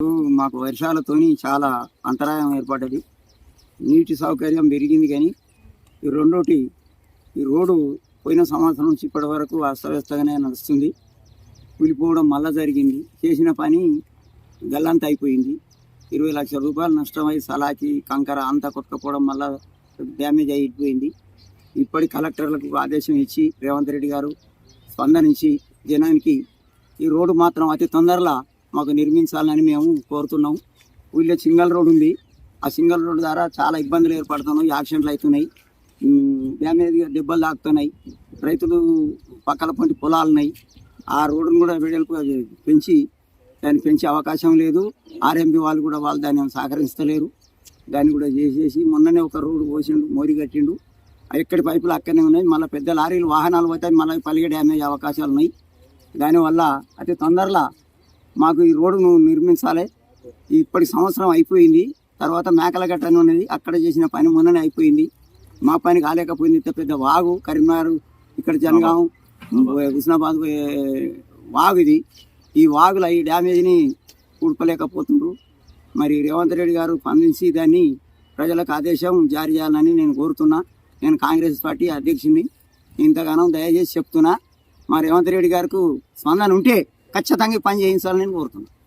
మాకు వర్షాలతోని చాలా అంతరాయం ఏర్పడ్డది. నీటి సౌకర్యం పెరిగింది కానీ ఈ రెండోటి ఈ రోడ్డు పోయిన సంవత్సరం నుంచి ఇప్పటి వరకు అస్తవ్యస్తగానే నడుస్తుంది. కూలిపోవడం మళ్ళా జరిగింది. చేసిన పని గల్లంత అయిపోయింది. 20 లక్షల రూపాయలు నష్టమై సలాకి కంకర అంతా కొట్టుకపోవడం వల్ల డ్యామేజ్ అయిపోయింది. ఇప్పటి కలెక్టర్లకు ఆదేశం ఇచ్చి రేవంత్ రెడ్డి గారు స్పందనించి జనానికి ఈ రోడ్డు మాత్రం అతి తొందరలో మాకు నిర్మించాలని మేము కోరుతున్నాం. ఊళ్ళో సింగల్ రోడ్ ఉంది. ఆ సింగల్ రోడ్ ద్వారా చాలా ఇబ్బందులు ఏర్పడుతున్నాయి. యాక్సిడెంట్లు అవుతున్నాయి, డ్యామేజ్ దెబ్బలు తాకుతున్నాయి. రైతులు పక్కల పొంటి పొలాలు ఉన్నాయి. ఆ రోడ్డును కూడా వెడల్పు దాన్ని పెంచే అవకాశం లేదు. ఆర్ఎంపీ వాళ్ళు కూడా దాన్ని సహకరిస్తలేరు. దాన్ని కూడా చేసేసి మొన్ననే ఒక రోడ్డు పోసిండు, మోరి కట్టిండు. ఎక్కడి పైపులు అక్కడనే ఉన్నాయి. మళ్ళీ పెద్ద లారీలు వాహనాలు పోతాయి, మళ్ళీ పలిగే డ్యామేజ్ అవకాశాలు ఉన్నాయి. దానివల్ల అతి తొందరలో మాకు ఈ రోడ్డును నిర్మించాలి. ఇప్పటి సంవత్సరం అయిపోయింది. తర్వాత మేకలగట్ట అని ఉన్నది, అక్కడ చేసిన పని మొన్ననే అయిపోయింది. మా పని కాలేకపోయింది. ఇంత పెద్ద వాగు కరీంనగర్ ఇక్కడ జనగాం హుస్నాబాద్ వాగు ఇది. ఈ వాగుల ఈ డ్యామేజ్ని కూడుకోలేకపోతుండ్రు. మరి రేవంత్ రెడ్డి గారు స్పందించి దాన్ని ప్రజలకు ఆదేశం జారీ చేయాలని నేను కోరుతున్నా. నేను కాంగ్రెస్ పార్టీ అధ్యక్షుడిని. ఇంతగానో దయచేసి చెప్తున్నా, మా రేవంత్ రెడ్డి గారికి స్పందన ఉంటే ఖచ్చితంగా పని చేయించాలని నేను కోరుతున్నాను.